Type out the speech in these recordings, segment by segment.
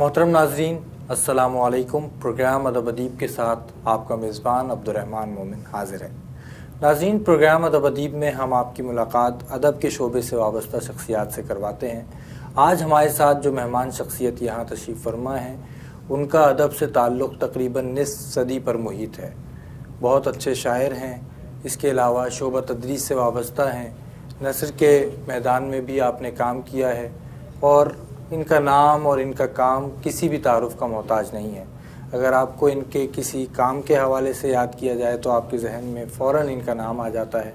محترم ناظرین السلام علیکم. پروگرام ادب ادیب کے ساتھ آپ کا میزبان عبدالرحمن مومن حاضر ہے. ناظرین، پروگرام ادب ادیب میں ہم آپ کی ملاقات ادب کے شعبے سے وابستہ شخصیات سے کرواتے ہیں. آج ہمارے ساتھ جو مہمان شخصیت یہاں تشریف فرما ہیں ان کا ادب سے تعلق تقریباً نصف صدی پر محیط ہے. بہت اچھے شاعر ہیں، اس کے علاوہ شعبہ تدریس سے وابستہ ہیں. نثر کے میدان میں بھی آپ نے کام کیا ہے اور ان کا نام اور ان کا کام کسی بھی تعارف کا محتاج نہیں ہے. اگر آپ کو ان کے کسی کام کے حوالے سے یاد کیا جائے تو آپ کے ذہن میں فوراً ان کا نام آ جاتا ہے.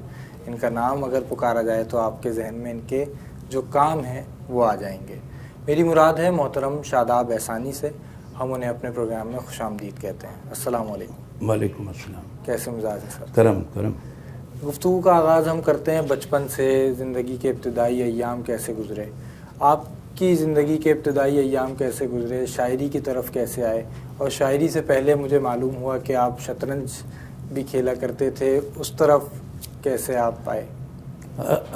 ان کا نام اگر پکارا جائے تو آپ کے ذہن میں ان کے جو کام ہیں وہ آ جائیں گے. میری مراد ہے محترم شاداب احسانی سے. ہم انہیں اپنے پروگرام میں خوش آمدید کہتے ہیں. السلام علیکم. وعلیکم السلام. کیسے مزاج ہے سر؟ کرم کرم. گفتگو کا آغاز ہم کرتے ہیں بچپن سے. زندگی کے ابتدائی ایام کیسے گزرے؟ آپ کی زندگی کے ابتدائی ایام کیسے گزرے؟ شاعری کی طرف کیسے آئے؟ اور شاعری سے پہلے مجھے معلوم ہوا کہ آپ شطرنج بھی کھیلا کرتے تھے، اس طرف کیسے آپ آئے؟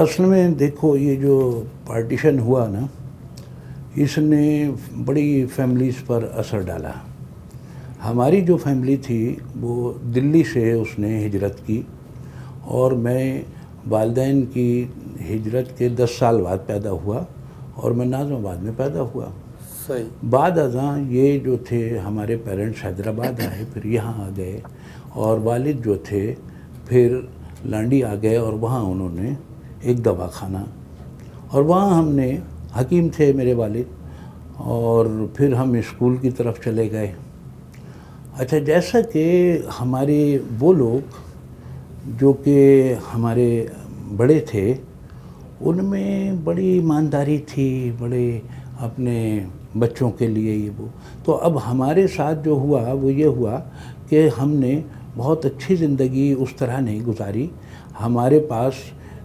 اصل میں دیکھو، یہ جو پارٹیشن ہوا نا، اس نے بڑی فیملیز پر اثر ڈالا. ہماری جو فیملی تھی وہ دلی سے اس نے ہجرت کی اور میں والدین کی ہجرت کے 10 سال بعد پیدا ہوا اور میں ناظم آباد میں پیدا ہوا. صحیح. بعد ازاں یہ جو تھے ہمارے پیرنٹس حیدرآباد آئے، پھر یہاں آ گئے اور والد جو تھے پھر لانڈی آ گئے اور وہاں انہوں نے ایک دواخانہ، اور وہاں ہم نے حکیم تھے میرے والد، اور پھر ہم اسکول کی طرف چلے گئے. اچھا، جیسا کہ ہمارے وہ لوگ جو کہ ہمارے بڑے تھے ان میں بڑی ایمانداری تھی، بڑے اپنے بچوں کے لیے یہ وہ. تو اب ہمارے ساتھ جو ہوا وہ یہ ہوا کہ ہم نے بہت اچھی زندگی اس طرح نہیں گزاری. ہمارے پاس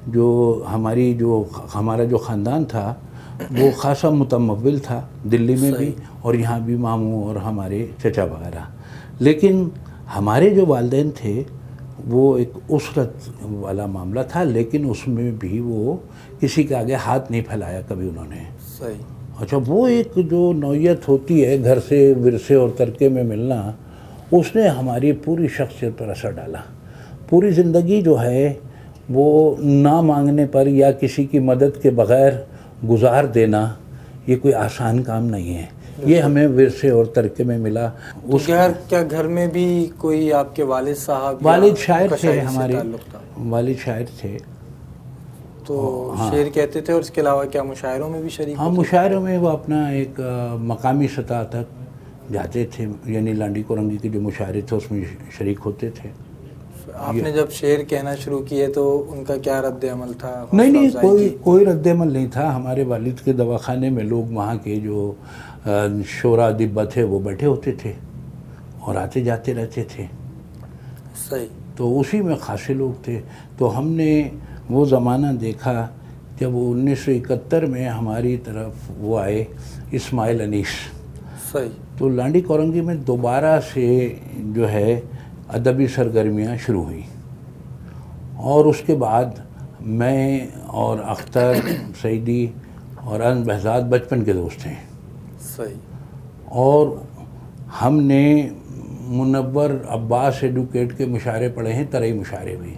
جو ہمارا جو خاندان تھا وہ خاصا متمول تھا، دلی میں بھی اور یہاں بھی ماموں اور ہمارے چچا وغیرہ. لیکن ہمارے جو والدین تھے وہ ایک اسرت والا معاملہ تھا، لیکن اس میں بھی وہ کسی کے آگے ہاتھ نہیں پھیلایا کبھی انہوں نے. صحیح. اچھا، وہ ایک جو نوعیت ہوتی ہے گھر سے ورثے اور ترکے میں ملنا، اس نے ہماری پوری شخصیت پر اثر ڈالا. پوری زندگی جو ہے وہ نہ مانگنے پر یا کسی کی مدد کے بغیر گزار دینا یہ کوئی آسان کام نہیں ہے. یہ ہمیں ورثے اور ترکے میں ملا. کیا گھر میں بھی کوئی آپ کے والد صاحب؟ والد شاعر تھے ہمارے، والد شاعر تھے. تو شعر کہتے تھے، اور اس کے علاوہ کیا مشاعروں میں بھی شریک؟ ہاں، مشاعروں میں وہ اپنا ایک مقامی سطح تک جاتے تھے، یعنی لانڈی کورنگی کے جو مشاعرے تھے اس میں شریک ہوتے تھے. آپ نے جب شعر کہنا شروع کیے تو ان کا کیا رد عمل تھا؟ نہیں، کوئی رد عمل نہیں تھا. ہمارے والد کے دواخانے میں لوگ، وہاں کے جو شعراء ادیباء تھے وہ بیٹھے ہوتے تھے اور آتے جاتے رہتے تھے. صحیح. تو اسی میں خاصے لوگ تھے. تو ہم نے وہ زمانہ دیکھا جب 1971 میں ہماری طرف وہ آئے اسماعیل انیس. صحیح. تو لانڈی کورنگی میں دوبارہ سے جو ہے ادبی سرگرمیاں شروع ہوئیں، اور اس کے بعد میں اور اختر سعیدی اور انس بہزاد بچپن کے دوست ہیں. صحیح. اور ہم نے منور عباس ایڈوکیٹ کے مشاعرے پڑھے ہیں، طرئی مشاعرے بھی،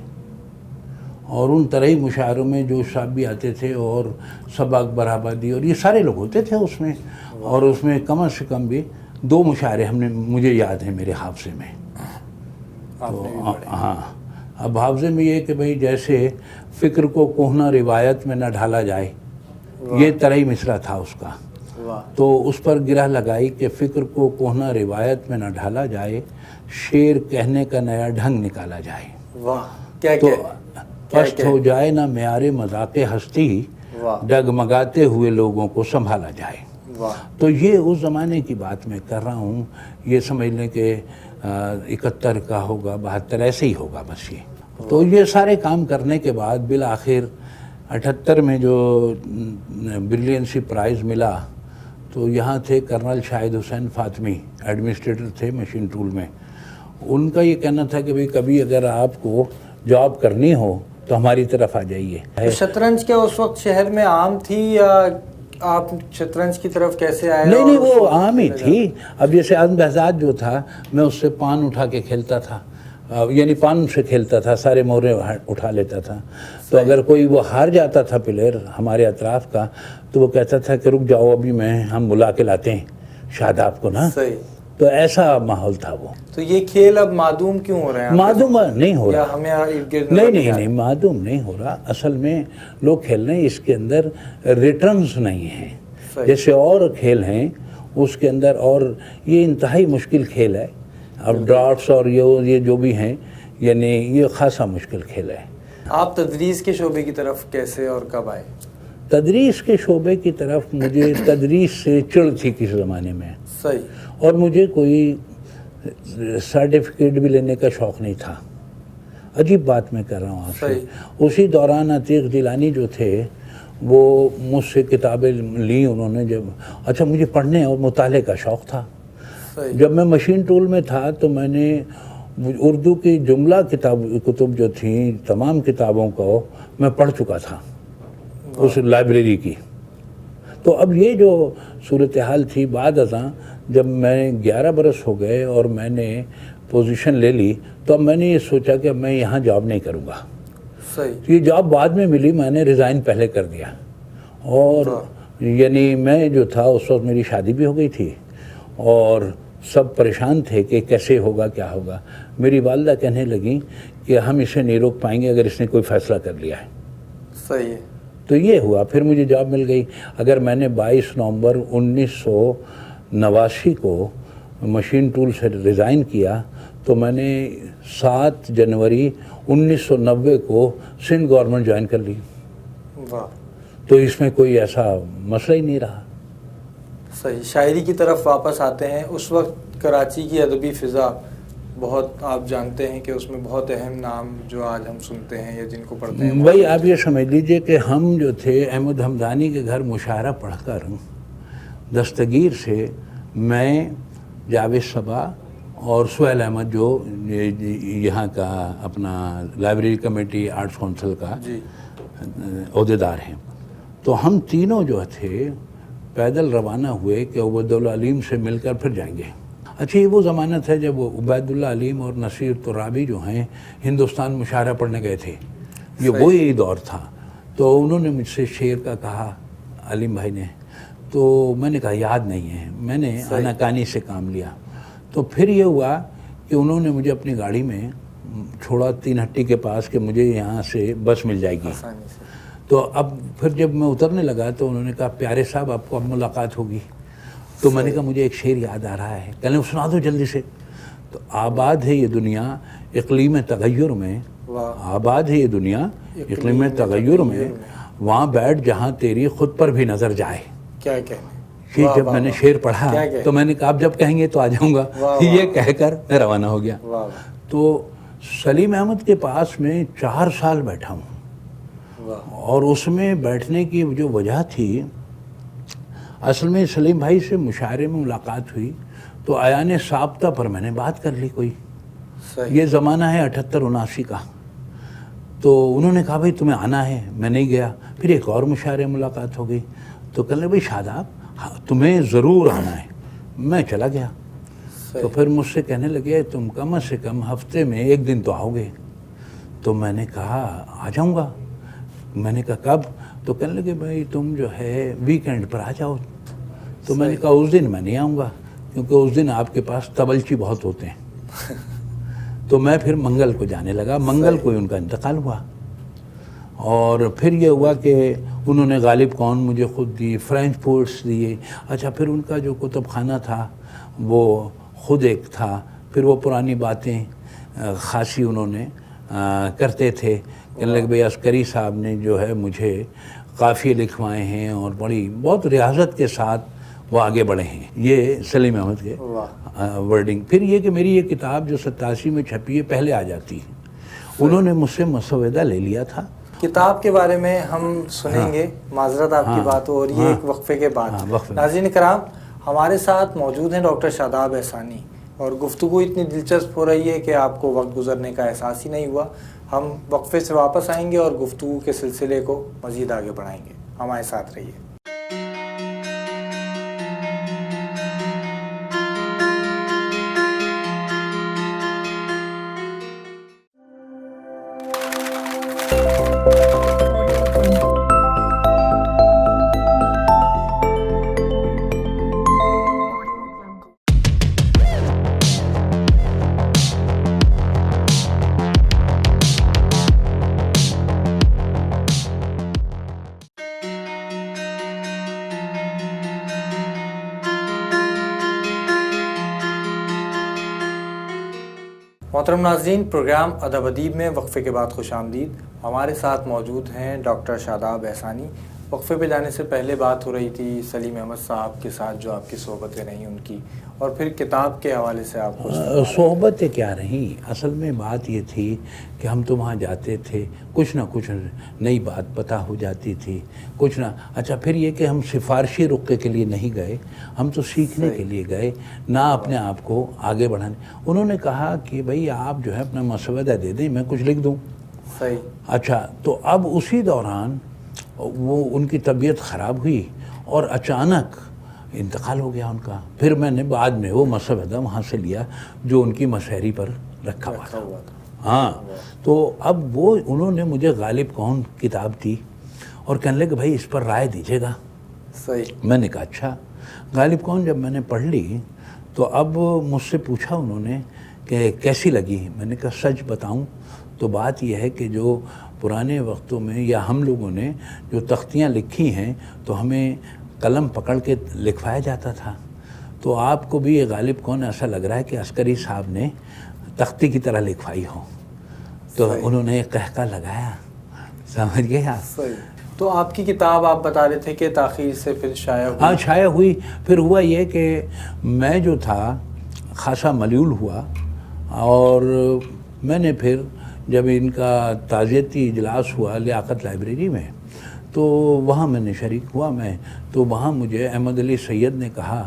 اور ان طرئی مشاعروں میں جو صاحب بھی آتے تھے اور صبا اکبر آبادی اور یہ سارے لوگ ہوتے تھے اس میں. اور اس میں کم از کم بھی 2 مشاعرے مجھے یاد ہیں میرے حافظے میں. تو ہاں، اب حافظے میں یہ کہ بھئی جیسے فکر کو کوہنا روایت میں نہ ڈھالا جائے، یہ طرئی مصرع تھا اس کا. تو اس پر گرہ لگائی کہ فکر کو کوہنا روایت میں نہ ڈھالا جائے، شعر کہنے کا نیا ڈھنگ نکالا جائے. تو پست ہو جائے نہ معیار مذاق ہستی، ڈگمگاتے ہوئے لوگوں کو سنبھالا جائے. تو یہ اس زمانے کی بات میں کر رہا ہوں. یہ سمجھ لیں کہ 71 کا ہوگا، 72 ایسے ہی ہوگا بس یہ. تو یہ سارے کام کرنے کے بعد بالآخر 78 میں جو بریلینسی پرائز ملا تو یہاں تھے کرنل شاہد حسین فاطمی، ایڈمنسٹریٹر تھے مشین ٹول میں. ان کا یہ کہنا تھا کہ بھئی کبھی اگر آپ کو جاب کرنی ہو تو ہماری طرف آ جائیے. شطرنج کیا اس وقت شہر میں عام تھی یا آپ شطرنج کی طرف کیسے آئے؟ نہیں وہ عام ہی تھی. اب جیسے اعظم بہزاد جو تھا میں اس سے پان اٹھا کے کھیلتا تھا, یعنی پان سے کھیلتا تھا, سارے مورے اٹھا لیتا تھا. تو اگر کوئی وہ ہار جاتا تھا پلیئر ہمارے اطراف کا تو وہ کہتا تھا کہ رک جاؤ ابھی ہم بلا کے لاتے ہیں شاداب کو نا. تو ایسا ماحول تھا وہ. تو یہ کھیل اب معدوم کیوں ہو رہے ہیں؟ معدوم نہیں ہو رہا, نہیں معدوم نہیں ہو رہا. اصل میں لوگ کھیل رہے ہیں, اس کے اندر ریٹرنز نہیں ہیں جیسے اور کھیل ہیں اس کے اندر, اور یہ انتہائی مشکل کھیل ہے. اب ڈاٹس اور یہ جو بھی ہیں یعنی یہ خاصا مشکل کھیل ہے. آپ تدریس کے شعبے کی طرف کیسے اور کب آئے؟ تدریس کے شعبے کی طرف مجھے تدریس سے چڑ تھی کس زمانے میں, اور مجھے کوئی سرٹیفکیٹ بھی لینے کا شوق نہیں تھا. عجیب بات میں کر رہا ہوں آپ سے. اسی دوران عتیق جیلانی جو تھے وہ مجھ سے کتابیں لیں انہوں نے. جب اچھا مجھے پڑھنے اور مطالعے کا شوق تھا. جب میں مشین ٹول میں تھا تو میں نے اردو کی جملہ کتب جو تھیں تمام کتابوں کو میں پڑھ چکا تھا اس لائبریری کی. تو اب یہ جو صورتحال تھی بعد ازاں جب میں 11 برس ہو گئے اور میں نے پوزیشن لے لی تو اب میں نے یہ سوچا کہ اب میں یہاں جاب نہیں کروں گا. یہ جاب بعد میں ملی, میں نے ریزائن پہلے کر دیا. اور یعنی میں جو تھا اس وقت میری شادی بھی ہو گئی تھی اور سب پریشان تھے کہ کیسے ہوگا کیا ہوگا. میری والدہ کہنے لگیں کہ ہم اسے نہیں روک پائیں گے اگر اس نے کوئی فیصلہ کر لیا ہے. صحیح ہے. تو یہ ہوا, پھر مجھے جاب مل گئی. اگر میں نے 22 نومبر 1989 کو مشین ٹول سے ریزائن کیا تو میں نے 7 جنوری 1990 کو سندھ گورنمنٹ جوائن کر لی. تو اس میں کوئی ایسا مسئلہ ہی نہیں رہا. صحیح. شاعری کی طرف واپس آتے ہیں. اس وقت کراچی کی ادبی فضا بہت, آپ جانتے ہیں کہ اس میں بہت اہم نام جو آج ہم سنتے ہیں یا جن کو پڑھتے ہیں, بھائی آپ یہ سمجھ لیجئے کہ ہم جو تھے احمد حمدانی کے گھر مشاعرہ پڑھ کر دستگیر سے میں, جاوید صبا اور سہیل احمد جو یہاں کا اپنا لائبریری کمیٹی آرٹس کونسل کا عہدیدار ہیں, تو ہم تینوں جو تھے پیدل روانہ ہوئے کہ عبید اللہ علیم سے مل کر پھر جائیں گے. اچھا یہ وہ زمانہ تھا جب عبید اللہ علیم اور نصیر ترابی جو ہیں ہندوستان مشاعرہ پڑھنے گئے تھے, یہ وہی دور تھا. تو انہوں نے مجھ سے شعر کا کہا علیم بھائی نے, تو میں نے کہا یاد نہیں ہے, میں نے آناکانی سے کام لیا. تو پھر یہ ہوا کہ انہوں نے مجھے اپنی گاڑی میں چھوڑا 3 ہٹی کے پاس کہ مجھے یہاں سے بس مل جائے گی. تو اب پھر جب میں اترنے لگا تو انہوں نے کہا پیارے صاحب آپ کو اب ملاقات ہوگی. تو میں نے کہا مجھے ایک شعر یاد آ رہا ہے, کہنے سنا دو جلدی سے. تو آباد ہے یہ دنیا اقلیم تغیر میں, آباد ہے یہ دنیا اقلیم تغیر میں, وہاں بیٹھ جہاں تیری خود پر بھی نظر جائے. کیا کہنے. یہ جب میں نے شعر پڑھا تو میں نے کہا آپ جب کہیں گے تو آ جاؤں گا. یہ کہہ کر میں روانہ ہو گیا. تو سلیم احمد کے پاس میں 4 سال بیٹھا ہوں, اور اس میں بیٹھنے کی جو وجہ تھی, اصل میں سلیم بھائی سے مشاعرے میں ملاقات ہوئی تو ایان ثابتہ پر میں نے بات کر لی کوئی. یہ زمانہ ہے 78-79 کا. تو انہوں نے کہا بھائی تمہیں آنا ہے, میں نہیں گیا. پھر ایک اور مشاعرے میں ملاقات ہو گئی تو کہنے لگے بھائی شاداب تمہیں ضرور آنا ہے. میں چلا گیا. تو پھر مجھ سے کہنے لگے تم کم سے کم ہفتے میں 1 دن تو آؤ گے. تو میں نے کہا آ جاؤں گا. میں نے کہا کب؟ تو کہنے لگے بھائی تم جو ہے ویکینڈ پر آ جاؤ. تو میں نے کہا اس دن میں نہیں آؤں گا کیونکہ اس دن آپ کے پاس تبلچی بہت ہوتے ہیں. تو میں پھر منگل کو جانے لگا. منگل کو ان کا انتقال ہوا, اور پھر یہ ہوا کہ انہوں نے غالب کون مجھے خود دی, فرینچ پوئٹس دیے. اچھا پھر ان کا جو کتب خانہ تھا وہ خود ایک تھا. پھر وہ پرانی باتیں خاصی انہوں نے کرتے تھے. کہنے لگے بھائی عسکری صاحب نے جو ہے مجھے قافیے لکھوائے ہیں اور بہت ریاضت کے ساتھ وہ آگے بڑھے ہیں. یہ سلیم احمد کے ورڈنگ. پھر یہ کہ میری یہ کتاب جو 87 میں چھپی ہے پہلے آ جاتی ہے. انہوں نے مجھ سے مسودہ لے لیا تھا. کتاب کے بارے میں ہم سنیں گے, معذرت آپ کی بات ہو رہی ہے ایک وقفے کے بعد. ناظرین کرام, ہمارے ساتھ موجود ہیں ڈاکٹر شاداب احسانی, اور گفتگو اتنی دلچسپ ہو رہی ہے کہ آپ کو وقت گزرنے کا احساس ہی نہیں ہوا. ہم وقفے سے واپس آئیں گے اور گفتگو کے سلسلے کو مزید آگے بڑھائیں گے. ہمارے ساتھ رہیے. محترم ناظرین، پروگرام ادب ادیب میں وقفے کے بعد خوش آمدید۔ ہمارے ساتھ موجود ہیں ڈاکٹر شاداب احسانی۔ وقفے پہ جانے سے پہلے بات ہو رہی تھی سلیم احمد صاحب کے ساتھ جو آپ کی صحبتیں رہیں ان کی، اور پھر کتاب کے حوالے سے آپ کو صحبتیں کیا رہیں، اصل میں بات یہ تھی کہ ہم تو وہاں جاتے تھے، کچھ نہ کچھ نئی بات پتہ ہو جاتی تھی، کچھ نہ اچھا پھر یہ کہ ہم سفارشی رقعے کے لیے نہیں گئے، ہم تو سیکھنے کے لیے گئے، نہ اپنے آپ کو آگے بڑھانے۔ انہوں نے کہا کہ بھائی آپ جو ہے اپنا مسودہ دے دیں، میں کچھ لکھ دوں۔ صحیح۔ اچھا تو اب اسی دوران وہ ان کی طبیعت خراب ہوئی اور اچانک انتقال ہو گیا ان کا۔ پھر میں نے بعد میں وہ مسودہ وہاں سے لیا جو ان کی مسحری پر رکھا ہوا تھا۔ ہاں، تو اب وہ انہوں نے مجھے غالب کون کتاب دی اور کہنے لگے کہ بھائی اس پر رائے دیجیے گا۔ صحیح۔ میں نے کہا اچھا۔ غالب کون جب میں نے پڑھ لی تو اب مجھ سے پوچھا انہوں نے کہ کیسی لگی۔ میں نے کہا سچ بتاؤں تو بات یہ ہے کہ جو پرانے وقتوں میں یا ہم لوگوں نے جو تختیاں لکھی ہیں تو ہمیں قلم پکڑ کے لکھوایا جاتا تھا، تو آپ کو بھی یہ غالب کون ایسا لگ رہا ہے کہ عسکری صاحب نے تختی کی طرح لکھوائی ہو۔ تو انہوں نے ایک قہقہ لگایا، سمجھ گئے آپ؟ صحیح۔ تو آپ کی کتاب آپ بتا رہے تھے کہ تاخیر سے پھر شائع ہوئی۔ ہاں شائع ہوئی۔ پھر ہوا یہ کہ میں جو تھا خاصا ملول ہوا، اور میں نے پھر جب ان کا تعزیتی اجلاس ہوا لیاقت لائبریری میں تو وہاں میں نے شریک ہوا۔ میں تو وہاں مجھے احمد علی سید نے کہا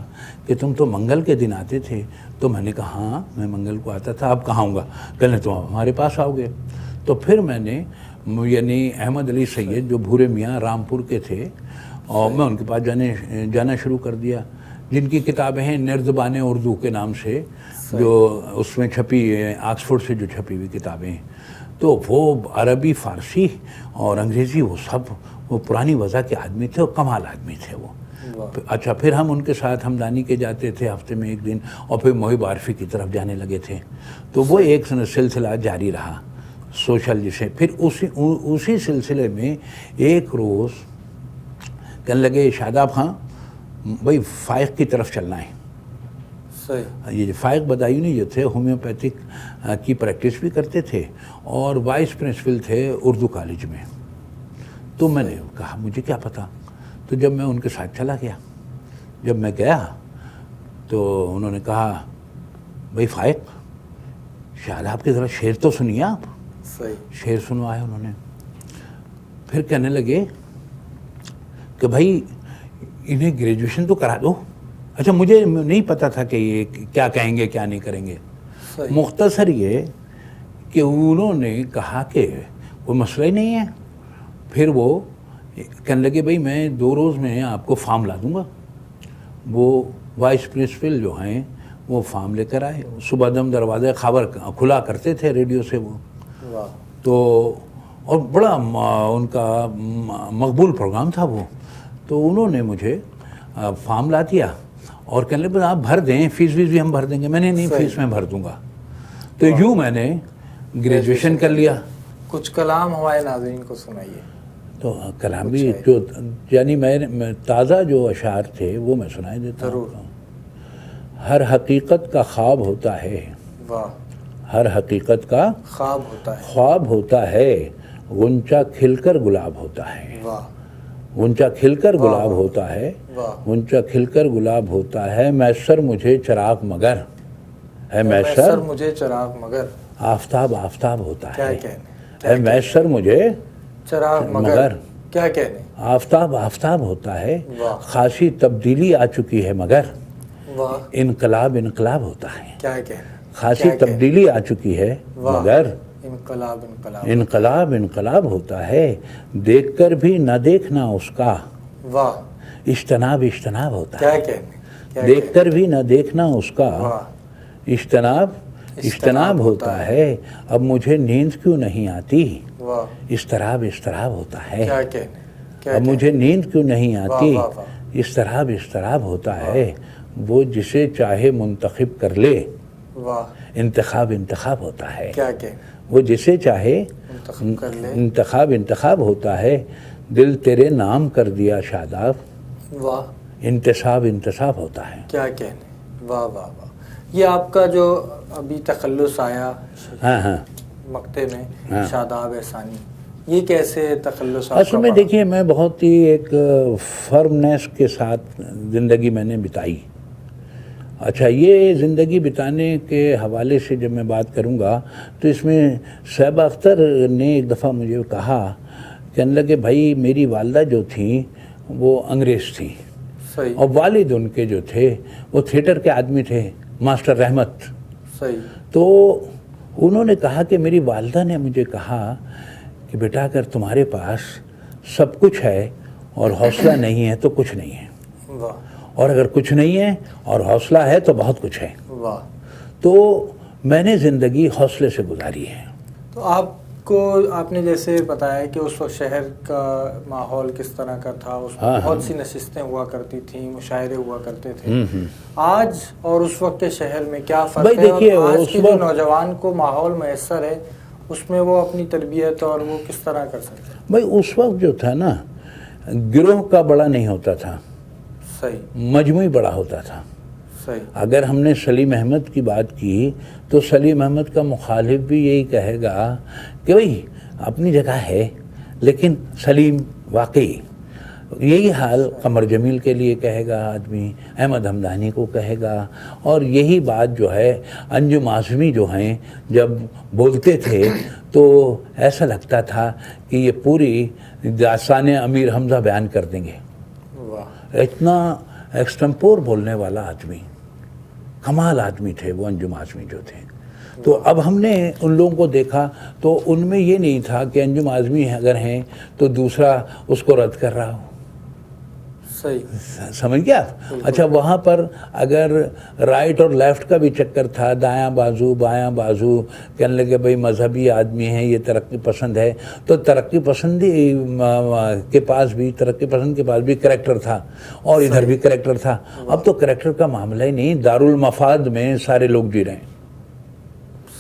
کہ تم تو منگل کے دن آتے تھے، تو میں نے کہا ہاں میں منگل کو آتا تھا، اب کہاں آؤں گا؟ کہنے تو ہمارے پاس آؤ گے۔ تو پھر میں نے یعنی احمد علی سید جو بھورے میاں رامپور کے تھے، اور میں ان کے پاس جانا شروع کر دیا، جن کی کتابیں ہیں نردبان اردو کے نام سے، جو اس میں چھپی آکسفورڈ سے جو چھپی ہوئی کتابیں ہیں، تو وہ عربی، فارسی اور انگریزی وہ سب وہ پرانی وضع کے آدمی تھے اور کمال آدمی تھے وہ۔ اچھا پھر ہم ان کے ساتھ ہمدانی کے جاتے تھے ہفتے میں ایک دن، اور پھر محب عارفی کی طرف جانے لگے تھے، تو وہ ایک سلسلہ جاری رہا سوشل جسے۔ پھر اسی سلسلے میں ایک روز کہنے لگے شاداب خان بھائی فائق کی طرف چلنا ہے۔ صحیح۔ یہ فائق بدایونی جو تھے ہومیوپیتھک کی پریکٹس بھی کرتے تھے اور وائس پرنسپل تھے اردو کالج میں۔ تو میں نے کہا مجھے کیا پتہ، تو جب میں ان کے ساتھ چلا گیا، جب میں گیا تو انہوں نے کہا بھائی فائق شاداب کی ذرا شعر تو سنیے آپ۔ صحیح۔ شعر سنوائے انہوں نے۔ پھر کہنے لگے کہ بھائی انہیں گریجویشن تو کرا دو۔ اچھا مجھے نہیں پتہ تھا کہ یہ کیا کہیں گے کیا نہیں کریں گے۔ مختصر یہ کہ انہوں نے کہا کہ کوئی مسئلہ ہی نہیں ہے۔ پھر وہ کہنے لگے بھائی میں 2 روز میں آپ کو فارم لا دوں گا۔ وہ وائس پرنسپل جو ہیں وہ فارم لے کر آئے۔ صبح دم دروازے خبر کھلا کرتے تھے ریڈیو سے وہ، تو اور بڑا ان کا مقبول پروگرام تھا وہ۔ تو انہوں نے مجھے فارم لا دیا اور کہنے لگے آپ بھر دیں، فیس ویس بھی ہم بھر دیں گے۔ میں نے نہیں، فیس میں بھر دوں گا۔ تو یوں میں نے گریجویشن کر لیا۔ کچھ کلام ہمارے ناظرین کو سنائیے۔ تو کلام بھی جو یعنی میں تازہ جو اشعار تھے وہ میں سنائی دیتا ہوں۔ ہر حقیقت کا خواب ہوتا ہے، ہر حقیقت کا خواب ہوتا ہے، غنچہ کھل کر گلاب ہوتا ہے، غنچہ کھل کر گلاب ہوتا ہے، غنچہ کھل کر گلاب ہوتا ہے، میسر مجھے چراغ مگر ہے، میسر مجھے چراغ مگر آفتاب آفتاب ہوتا ہے، ہے میسر مجھے چراغ مگر کیا کہنے، آفتاب آفتاب ہوتا ہے، خاصی تبدیلی آ چکی ہے مگر انقلاب انقلاب ہوتا ہے، کیا کہنے، خاصی تبدیلی آ چکی ہے مگر انقلاب انقلاب انقلاب انقلاب ہوتا ہے، دیکھ کر بھی نہ دیکھنا اس کا اجتناب اجتناب ہوتا ہے، کیا کہنے، دیکھ کر بھی نہ دیکھنا اس کا اجتناب اجتناب ہوتا ہے، اب مجھے نیند کیوں نہیں آتی، اضطراب اضطراب ہوتا ہے، کیا کہنے، اب مجھے نیند کیوں نہیں آتی، اضطراب اضطراب ہوتا ہے، وہ جسے چاہے منتخب کر لے، انتخاب انتخاب ہوتا ہے، کیا کہنے، وہ جسے چاہے منتخب کر لے، انتخاب انتخاب ہوتا ہے، دل تیرے نام کر دیا شاداب، انتصاب انتصاب ہوتا ہے، کیا کہنے، واہ واہ واہ۔ یہ آپ کا جو ابھی تخلص آیا ہاں ہاں مقطع میں شاداب احسانی، یہ کیسے تخلص آپ اصل میں دیکھیے میں بہت ہی ایک فرمنیس کے ساتھ زندگی میں نے بتائی. اچھا یہ زندگی بتانے کے حوالے سے جب میں بات کروں گا تو اس میں صحبہ اختر نے ایک دفعہ مجھے کہا، کہنے لگے بھائی میری والدہ جو تھیں وہ انگریز تھیں صحیح اور والد ان کے جو تھے وہ تھیٹر کے آدمی تھے، ماسٹر رحمت. صحیح. تو انہوں نے کہا کہ میری والدہ نے مجھے کہا کہ بیٹا اگر تمہارے پاس سب کچھ ہے اور حوصلہ نہیں ہے تو کچھ نہیں ہے، واہ اور اگر کچھ نہیں ہے اور حوصلہ ہے تو بہت کچھ ہے. واہ. تو میں نے زندگی حوصلے سے گزاری ہے. تو آپ نے جیسے بتایا کہ اس وقت شہر کا ماحول کس طرح کا تھا، اس میں بہت سی نشستیں ہوا کرتی تھیں، مشاعرے ہوا کرتے تھے. آج اور اس وقت کے شہر میں کیا فرق ہے، اور آج کے جو نوجوان کو ماحول میسر ہے اس میں وہ اپنی تربیت اور وہ کس طرح کر سکتے ہیں؟ بھائی اس وقت جو تھا نا گروہ کا بڑا نہیں ہوتا تھا، صحیح، مجموعی بڑا ہوتا تھا. صحیح. اگر ہم نے سلیم احمد کی بات کی تو سلیم احمد کا مخالف بھی یہی کہے گا کہ بھئی اپنی جگہ ہے لیکن سلیم واقعی. یہی حال قمر جمیل کے لیے کہے گا آدمی، احمد ہمدانی کو کہے گا. اور یہی بات جو ہے انجم اعظمی جو ہیں جب بولتے تھے تو ایسا لگتا تھا کہ یہ پوری داستان امیر حمزہ بیان کر دیں گے. اتنا ایکسٹمپور بولنے والا آدمی، کمال آدمی تھے وہ انجم اعظمی جو تھے. تو اب ہم نے ان لوگوں کو دیکھا تو ان میں یہ نہیں تھا کہ انجم اعظمی اگر ہیں تو دوسرا اس کو رد کر رہا ہو. صحیح، سمجھ گیا آپ؟ اچھا وہاں پر اگر رائٹ اور لیفٹ کا بھی چکر تھا، دایاں بازو بایاں بازو، کہنے لگے بھائی مذہبی آدمی ہیں یہ ترقی پسند ہے، تو ترقی پسندی کے پاس بھی کریکٹر تھا اور ادھر بھی کریکٹر تھا. اب تو کریکٹر کا معاملہ ہی نہیں، دارالمفاد میں سارے لوگ جی رہے ہیں،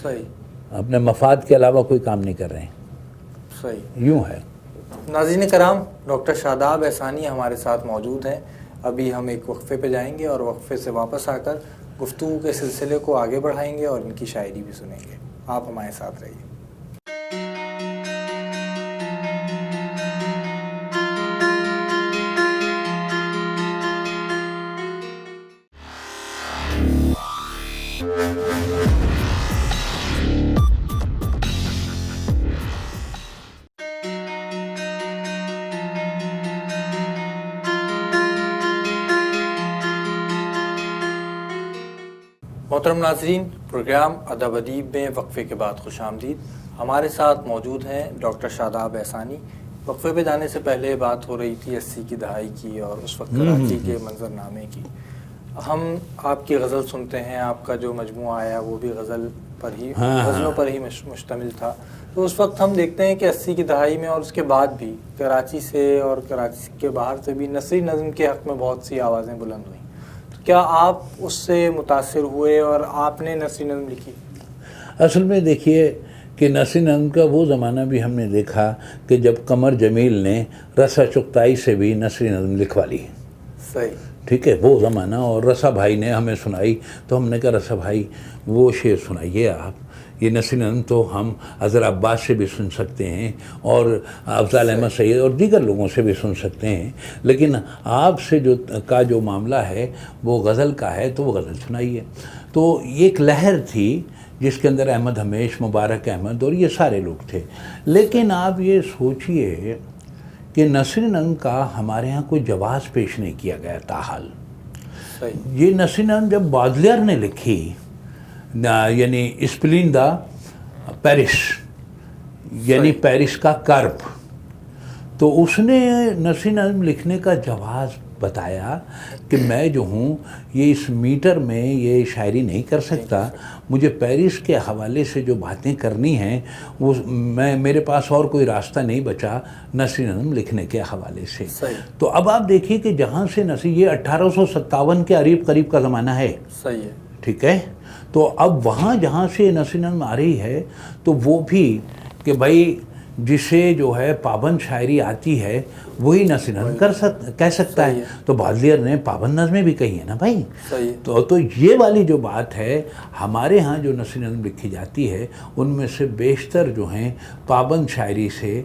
صحیح، اپنے مفاد کے علاوہ کوئی کام نہیں کر رہے ہیں. صحیح، یوں ہے. ناظرین کرام، ڈاکٹر شاداب احسانی ہمارے ساتھ موجود ہیں. ابھی ہم ایک وقفے پہ جائیں گے اور وقفے سے واپس آ کر گفتگو کے سلسلے کو آگے بڑھائیں گے اور ان کی شاعری بھی سنیں گے. آپ ہمارے ساتھ رہیے. محترم ناظرین، پروگرام ادب ادیب میں وقفے کے بعد خوش آمدید. ہمارے ساتھ موجود ہیں ڈاکٹر شاداب احسانی. وقفے پہ جانے سے پہلے بات ہو رہی تھی 80 کی دہائی کی اور اس وقت کراچی کے منظر نامے کی. ہم آپ کی غزل سنتے ہیں، آپ کا جو مجموعہ آیا وہ بھی غزلوں پر ہی مشتمل تھا. تو اس وقت ہم دیکھتے ہیں کہ 80 کی دہائی میں اور اس کے بعد بھی کراچی سے اور کراچی کے باہر سے بھی نثری نظم کے حق میں بہت سی آوازیں بلند ہوئیں. کیا آپ اس سے متاثر ہوئے اور آپ نے نثری نظم لکھی؟ اصل میں دیکھیے کہ نثری نظم کا وہ زمانہ بھی ہم نے دیکھا کہ جب قمر جمیل نے رسا چغتائی سے بھی نثری نظم لکھوا لی. صحیح، ٹھیک ہے، وہ زمانہ. اور رسا بھائی نے ہمیں سنائی تو ہم نے کہا رسا بھائی وہ شعر سنائیے آپ. یہ نثری نظم تو ہم اظہر عباس سے بھی سن سکتے ہیں اور افضال احمد سید اور دیگر لوگوں سے بھی سن سکتے ہیں، لیکن آپ سے جو معاملہ ہے وہ غزل کا ہے تو وہ غزل سنائیے. تو یہ ایک لہر تھی جس کے اندر احمد ہمیش، مبارک احمد اور یہ سارے لوگ تھے. لیکن آپ یہ سوچئے کہ نثری نظم کا ہمارے ہاں کوئی جواز پیش نہیں کیا گیا تاحال. یہ نثری نظم جب بادلیار نے لکھی، یعنی اسپلین دا پیرس، یعنی پیرس کا کرب، تو اس نے نثری نظم لکھنے کا جواز بتایا کہ میں جو ہوں یہ اس میٹر میں یہ شاعری نہیں کر سکتا، مجھے پیرس کے حوالے سے جو باتیں کرنی ہیں وہ میرے پاس اور کوئی راستہ نہیں بچا نثری نظم لکھنے کے حوالے سے. تو اب آپ دیکھیے کہ جہاں سے نثری، یہ 1857 کے قریب کا زمانہ ہے. صحیح ہے، ٹھیک ہے. تو اب وہاں جہاں سے نثری نظم آ رہی ہے تو وہ بھی کہ بھائی جسے جو ہے پابند شاعری آتی ہے وہی نثر نظم کہہ سکتا ہے. تو بادلیئر نے پابند نظمیں بھی کہی ہیں نا بھائی. تو یہ والی جو بات ہے، ہمارے ہاں جو نثر نظم لکھی جاتی ہے ان میں سے بیشتر جو ہیں پابند شاعری سے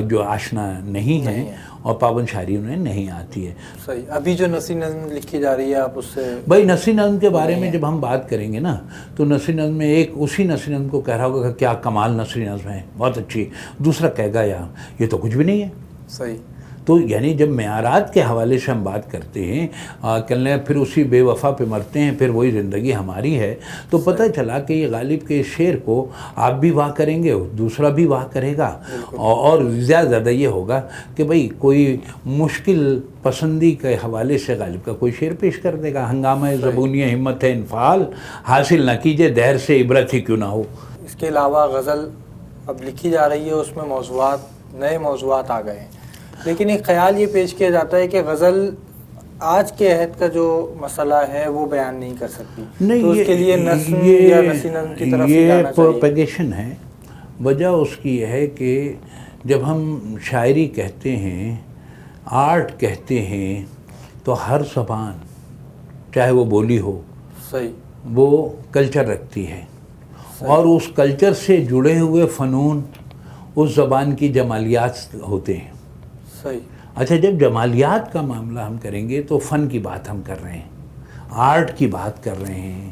جو آشنا نہیں ہیں اور پابند شاعری انہیں نہیں آتی ہے. صحیح. ابھی جو نثر نظم لکھی جا رہی ہے آپ اس سے بھائی نثر نظم کے بارے میں جب ہم بات کریں گے نا تو نثر نظم میں ایک اسی نثر نظم کو کہہ رہا ہوگا کہ کیا کمال نثر نظم ہے، بہت اچھی. دوسرا کہے گا یا یہ تو کچھ بھی نہیں ہے. صحیح. تو یعنی جب معیارات کے حوالے سے ہم بات کرتے ہیں کہنے پھر اسی بے وفا پہ مرتے ہیں، پھر وہی زندگی ہماری ہے، تو پتہ چلا کہ یہ غالب کے شعر کو آپ بھی واہ کریں گے، دوسرا بھی واہ کرے گا. اور زیادہ یہ ہوگا کہ بھئی کوئی مشکل پسندی کے حوالے سے غالب کا کوئی شعر پیش کر دے گا. ہنگامہ زبونی ہمت ہے انفعال، حاصل نہ کیجے دہر سے عبرت ہی کیوں نہ ہو. اس کے علاوہ غزل اب لکھی جا رہی ہے، اس میں نئے موضوعات آ گئے ہیں، لیکن ایک خیال یہ پیش کیا جاتا ہے کہ غزل آج کے عہد کا جو مسئلہ ہے وہ بیان نہیں کر سکتی. تو اس کے لیے نثر یا نثر نظم کی طرف یہ جانا چاہیے. پروپیگیشن ہے. وجہ اس کی یہ ہے کہ جب ہم شاعری کہتے ہیں، آرٹ کہتے ہیں، تو ہر زبان چاہے وہ بولی ہو صحیح وہ کلچر رکھتی ہے، اور اس کلچر سے جڑے ہوئے فنون اس زبان کی جمالیات ہوتے ہیں. صحیح. اچھا، جب جمالیات کا معاملہ ہم کریں گے تو فن کی بات ہم کر رہے ہیں، آرٹ کی بات کر رہے ہیں.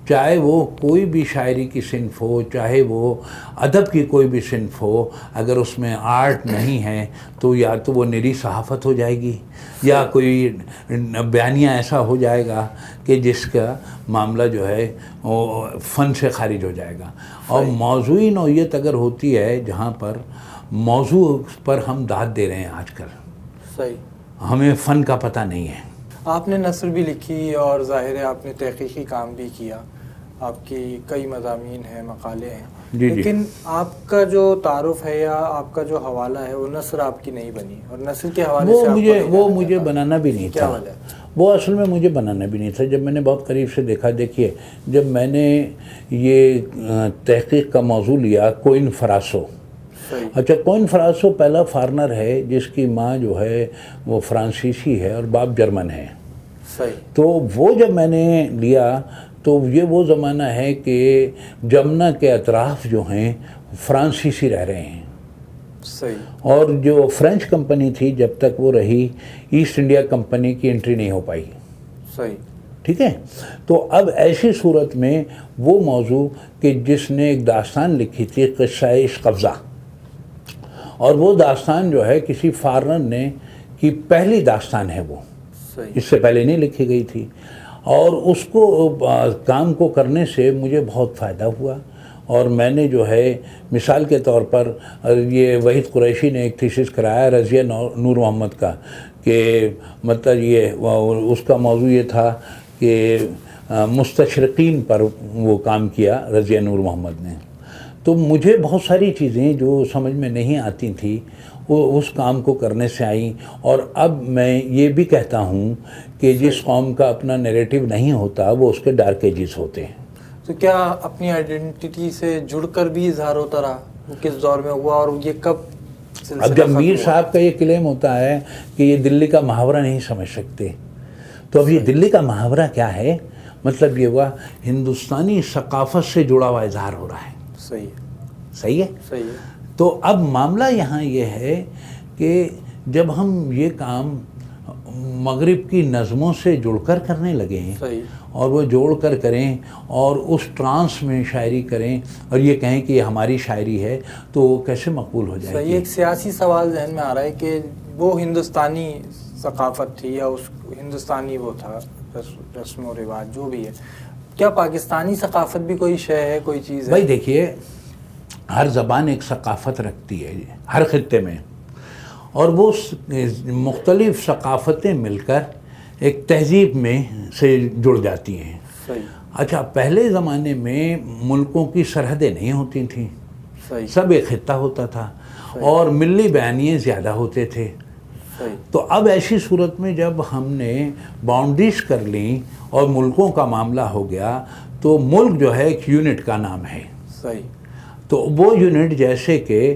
چاہے وہ کوئی بھی شاعری کی صنف ہو، چاہے وہ ادب کی کوئی بھی صنف ہو، اگر اس میں آرٹ نہیں ہے تو یا تو وہ نری صحافت ہو جائے گی، یا کوئی بیانیہ ایسا ہو جائے گا کہ جس کا معاملہ جو ہے وہ فن سے خارج ہو جائے گا. اور موضوعی نوعیت اگر ہوتی ہے جہاں پر موضوع پر ہم داد دے رہے ہیں آج کل، صحیح، ہمیں فن کا پتہ نہیں ہے. آپ نے نثر بھی لکھی اور ظاہر ہے آپ نے تحقیقی کام بھی کیا، آپ کی کئی مضامین ہیں، مقالے ہیں، لیکن آپ کا جو تعارف ہے یا آپ کا جو حوالہ ہے وہ نثر آپ کی نہیں بنی، اور نثر کے حوالے سے وہ مجھے بنانا بھی نہیں تھا. وہ اصل میں مجھے بنانا بھی نہیں تھا. جب میں نے بہت قریب سے دیکھا، دیکھیے جب میں نے یہ تحقیق کا موضوع لیا کوئن فراسو. اچھا، کوئن فراسو پہلا فارنر ہے جس کی ماں جو ہے وہ فرانسیسی ہے اور باپ جرمن ہے. تو وہ جب میں نے لیا تو یہ وہ زمانہ ہے کہ جمنا کے اطراف جو ہیں فرانسیسی رہ رہے ہیں. اور جو فرینچ کمپنی تھی جب تک وہ رہی، ایسٹ انڈیا کمپنی کی انٹری نہیں ہو پائی. ٹھیک ہے. تو اب ایسی صورت میں وہ موضوع کہ جس نے ایک داستان لکھی تھی قصہ عشق افزا، اور وہ داستان جو ہے کسی فارنر نے کی پہلی داستان ہے، وہ اس سے پہلے نہیں لکھی گئی تھی. اور اس کو کام کو کرنے سے مجھے بہت فائدہ ہوا. اور میں نے جو ہے مثال کے طور پر یہ وحید قریشی نے ایک تھیسس کرایا رضیہ نور محمد کا، کہ مطلب یہ اس کا موضوع یہ تھا کہ مستشرقین پر وہ کام کیا رضیہ نور محمد نے. تو مجھے بہت ساری چیزیں جو سمجھ میں نہیں آتی تھیں وہ اس کام کو کرنے سے آئیں. اور اب میں یہ بھی کہتا ہوں کہ جس قوم کا اپنا نیریٹو نہیں ہوتا وہ اس کے ڈارک ایجز ہوتے ہیں. تو کیا اپنی آئیڈینٹی سے جڑ کر بھی اظہار ہوتا رہا؟ وہ کس دور میں ہوا اور یہ کب؟ اب جب میر صاحب کا یہ کلیم ہوتا ہے کہ یہ دلی کا محاورہ نہیں سمجھ سکتے، تو اب یہ دلی کا محاورہ کیا ہے؟ مطلب یہ ہوا ہندوستانی ثقافت سے جڑا ہوا اظہار ہو رہا ہے. صحیح ہے. تو اب معاملہ یہاں یہ ہے کہ جب ہم یہ کام مغرب کی نظموں سے جڑ کر کرنے لگے ہیں اور وہ جوڑ کر کریں اور اس ٹرانس میں شاعری کریں اور یہ کہیں کہ یہ ہماری شاعری ہے، تو وہ کیسے مقبول ہو جائے گی؟ ایک سیاسی سوال ذہن میں آ رہا ہے کہ وہ ہندوستانی ثقافت تھی یا اس ہندوستانی وہ تھا رسم و رواج جو بھی ہے، کیا پاکستانی ثقافت بھی کوئی شے ہے، کوئی چیز ہے؟ بھائی دیکھیے، ہر زبان ایک ثقافت رکھتی ہے ہر خطے میں، اور وہ مختلف ثقافتیں مل کر ایک تہذیب میں سے جڑ جاتی ہیں. اچھا، پہلے زمانے میں ملکوں کی سرحدیں نہیں ہوتی تھیں، سب ایک خطہ ہوتا تھا اور ملی بیانیے زیادہ ہوتے تھے. تو اب ایسی صورت میں جب ہم نے باؤنڈریز کر لیں اور ملکوں کا معاملہ ہو گیا تو ملک جو ہے ایک یونٹ کا نام ہے. تو وہ یونٹ جیسے کہ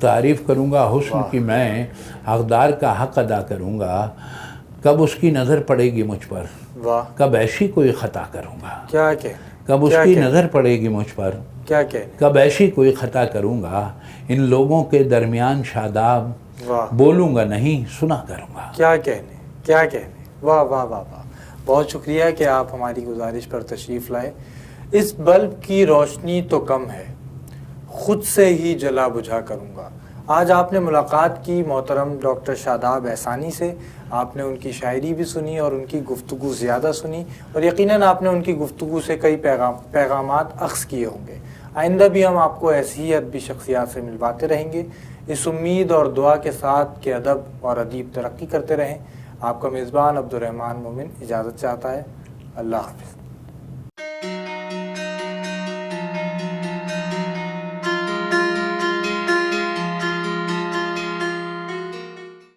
تعریف کروں گا حسن کی میں، حقدار کا حق ادا کروں گا، کب اس کی نظر پڑے گی مجھ پر، واہ کب ایسی کوئی خطا کروں گا، کیا کہ کب اس کی نظر پڑے گی مجھ پر، کیا کہ کب ایسی کوئی خطا کروں گا، ان لوگوں کے درمیان شاداب، واہ بولوں گا نہیں سنا کروں گا۔ کیا کہنے کیا کہنے، واہ واہ واہ واہ، بہت شکریہ کہ آپ ہماری گزارش پر تشریف لائے۔ اس بلب کی روشنی تو کم ہے، خود سے ہی جلا بجھا کروں گا۔ آج آپ نے ملاقات کی محترم ڈاکٹر شاداب احسانی سے، آپ نے ان کی شاعری بھی سنی اور ان کی گفتگو زیادہ سنی، اور یقیناً آپ نے ان کی گفتگو سے کئی پیغامات اخذ کیے ہوں گے۔ آئندہ بھی ہم آپ کو ایسی ہی ادبی شخصیات سے ملواتے رہیں گے، اس امید اور دعا کے ساتھ کہ ادب اور ادیب ترقی کرتے رہیں۔ آپ کا میزبان عبدالرحمن مومن اجازت چاہتا ہے۔ اللہ حافظ۔